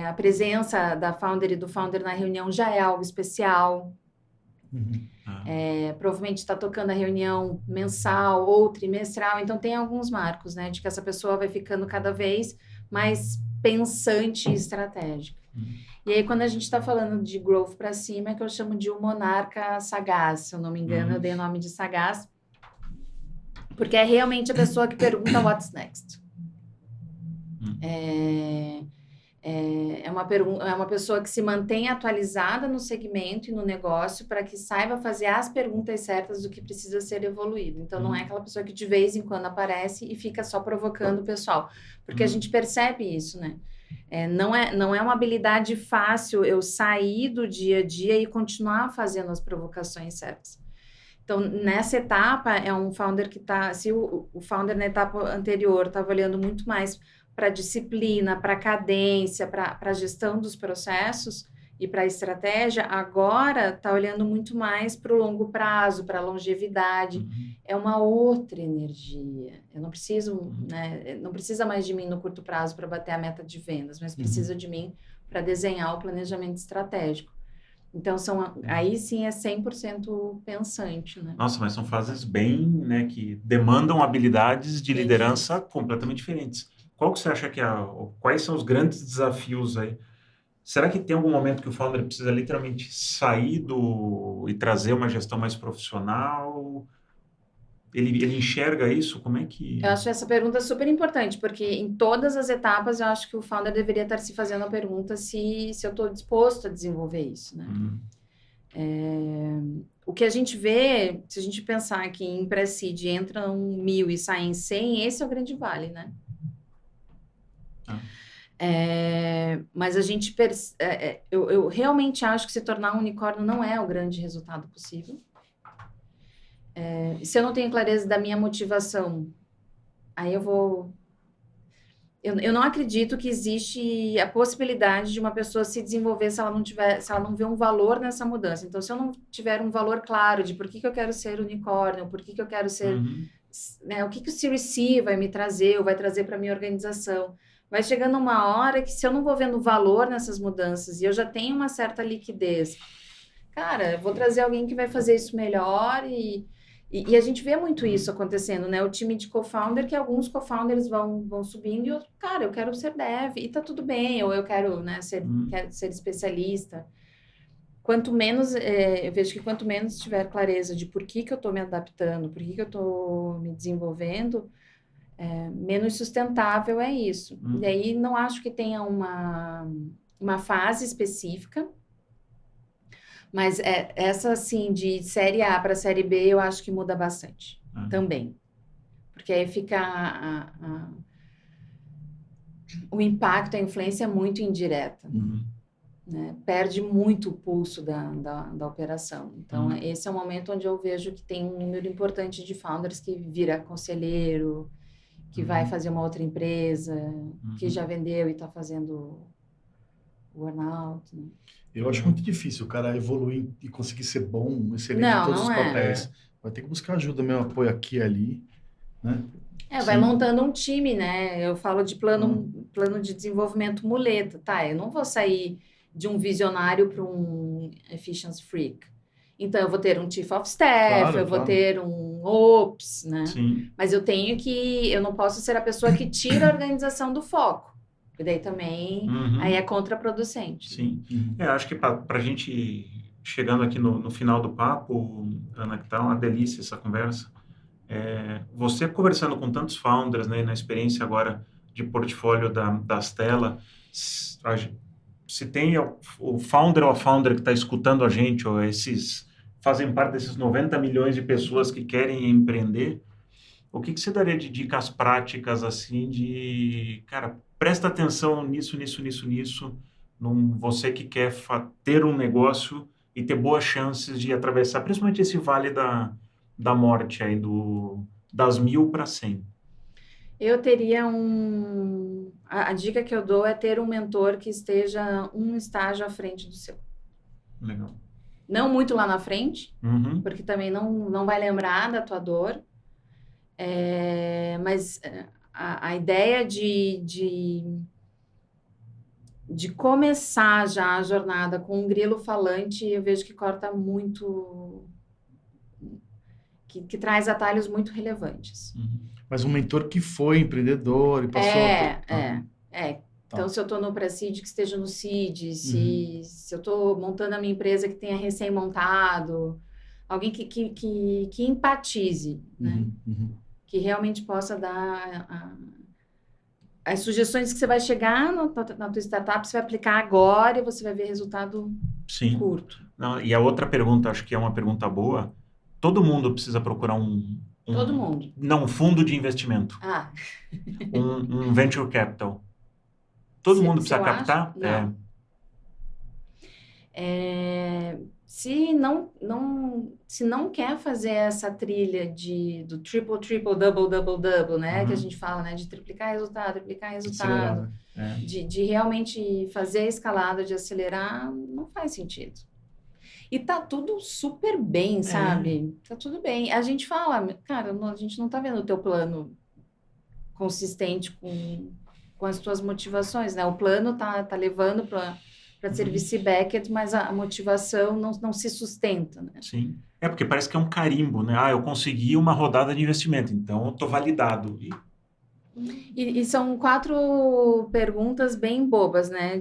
A presença da founder e do founder na reunião já é algo especial. Provavelmente está tocando a reunião mensal ou trimestral, então tem alguns marcos, né? De que essa pessoa vai ficando cada vez mais pensante e estratégica. E aí, quando a gente está falando de growth para cima, é que eu chamo de um monarca sagaz, se eu não me engano, eu dei o nome de sagaz, porque é realmente a pessoa que pergunta what's next. É uma pessoa que se mantém atualizada no segmento e no negócio para que saiba fazer as perguntas certas do que precisa ser evoluído. Então, não é aquela pessoa que de vez em quando aparece e fica só provocando o pessoal, porque a gente percebe isso, né? Não é uma habilidade fácil eu sair do dia a dia e continuar fazendo as provocações certas. Então, nessa etapa, é um founder que está... Se o founder na etapa anterior estava olhando muito mais para disciplina, para cadência, para a gestão dos processos e para a estratégia, agora está olhando muito mais para o longo prazo, para a longevidade. É uma outra energia. Eu não preciso, né, não precisa mais de mim no curto prazo para bater a meta de vendas, mas precisa de mim para desenhar o planejamento estratégico. Então, aí sim é 100% pensante, né? Nossa, mas são fases bem, né, que demandam habilidades de liderança completamente diferentes. qual que você acha que quais são os grandes desafios aí? Será que tem algum momento que o founder precisa literalmente sair e trazer uma gestão mais profissional? Ele enxerga isso? Como é que... Eu acho essa pergunta super importante, porque em todas as etapas eu acho que o founder deveria estar se fazendo a pergunta se eu estou disposto a desenvolver isso, né? O que a gente vê, se a gente pensar que em pré-seed entram 1.000 e saem 100, esse é o grande vale, né? Mas a gente eu realmente acho que se tornar um unicórnio não é o grande resultado possível. Se eu não tenho clareza da minha motivação, aí eu não acredito que existe a possibilidade de uma pessoa se desenvolver se ela não vê um valor nessa mudança. Então, se eu não tiver um valor claro de por que eu quero ser unicórnio, por que eu quero ser, né, o que o Series C vai me trazer, ou vai trazer para a minha organização, vai chegando uma hora que se eu não vou vendo valor nessas mudanças e eu já tenho uma certa liquidez, cara, eu vou trazer alguém que vai fazer isso melhor e a gente vê muito isso acontecendo, né? O time de co-founder, que alguns co-founders vão subindo e outro, cara, eu quero ser dev e tá tudo bem, ou eu quero, né, quero ser especialista. Quanto menos, eu vejo que quanto menos tiver clareza de por que eu tô me adaptando, por que eu tô me desenvolvendo, menos sustentável é isso. E aí não acho que tenha uma fase específica, mas essa, assim, de série A para série B, eu acho que muda bastante também. Porque aí fica o impacto, a influência é muito indireta. Né? Perde muito o pulso da operação. Então, esse é o momento onde eu vejo que tem um número importante de founders que vira conselheiro, que vai fazer uma outra empresa, que já vendeu e está fazendo o earnout, né? Eu acho muito difícil o cara evoluir e conseguir ser bom, excelente em todos os papéis. Vai ter que buscar ajuda, meu apoio aqui e ali, né? Vai montando um time, né? Eu falo de plano de desenvolvimento muleta, tá? Eu não vou sair de um visionário para um efficiency freak. Então, eu vou ter um chief of staff, vou ter um ops, né? Sim. Mas eu não posso ser a pessoa que tira a organização do foco. E daí também, aí é contraproducente. Sim. Acho que para a gente, chegando aqui no final do papo, Ana, que tá uma delícia essa conversa, você conversando com tantos founders, né, na experiência agora de portfólio da Stella, se tem o founder ou a founder que está escutando a gente, ou fazem parte desses 90 milhões de pessoas que querem empreender, o que você daria de dicas práticas, assim, cara, presta atenção nisso, você que quer ter um negócio e ter boas chances de atravessar, principalmente esse vale da morte aí, das 1.000 para 100. Eu teria a dica que eu dou é ter um mentor que esteja um estágio à frente do seu. Legal. Não muito lá na frente, porque também não vai lembrar da tua dor. Mas a ideia de começar já a jornada com um grilo falante, eu vejo que corta muito, que traz atalhos muito relevantes. Mas um mentor que foi empreendedor e passou... Então, se eu estou no pré-seed, que esteja no seed, se eu estou montando a minha empresa que tenha recém-montado, alguém que empatize, né? Que realmente possa dar as sugestões que você vai chegar na tua startup, você vai aplicar agora e você vai ver resultado curto. Não, e a outra pergunta, acho que é uma pergunta boa, todo mundo precisa procurar todo mundo. Não, um fundo de investimento. Um venture capital. Todo mundo precisa captar? Não. Se não quer fazer essa trilha do triple, double, né? Que a gente fala, né? De triplicar resultado, de realmente fazer a escalada, de acelerar, não faz sentido. E tá tudo super bem, sabe? Tá tudo bem. A gente fala, cara, a gente não tá vendo o teu plano consistente com as tuas motivações, né? O plano tá levando para service-backed, mas a motivação não se sustenta, né? Sim. Porque parece que é um carimbo, né? Eu consegui uma rodada de investimento, então eu tô validado. E são 4 perguntas bem bobas, né?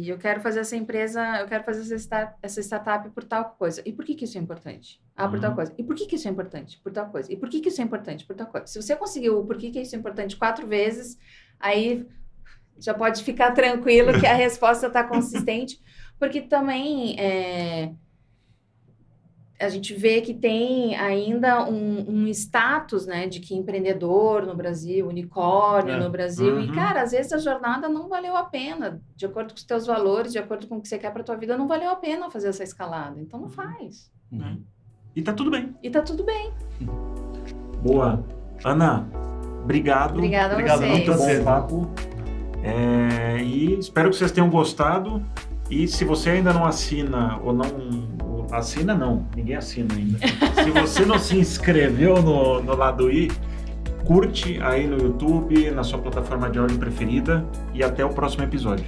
Eu quero fazer essa empresa, eu quero fazer essa startup por tal coisa. E por que isso é importante? Por tal coisa. E por que isso é importante? Por tal coisa. E por que isso é importante? Por tal coisa. Se você conseguiu o por que isso é importante 4 vezes, aí já pode ficar tranquilo que a resposta está consistente, porque também a gente vê que tem ainda um status, né, de que empreendedor no Brasil, unicórnio no Brasil, e, cara, às vezes a jornada não valeu a pena, de acordo com os teus valores, de acordo com o que você quer para tua vida, não valeu a pena fazer essa escalada, então não faz. E tá tudo bem. E tá tudo bem. Boa. Ana, obrigado. Obrigada a vocês. Muito bom papo. E espero que vocês tenham gostado. E se você ainda não assina ou não... Assina não, ninguém assina ainda. Se você não se inscreveu no Lado I, curte aí no YouTube, na sua plataforma de áudio preferida e até o próximo episódio.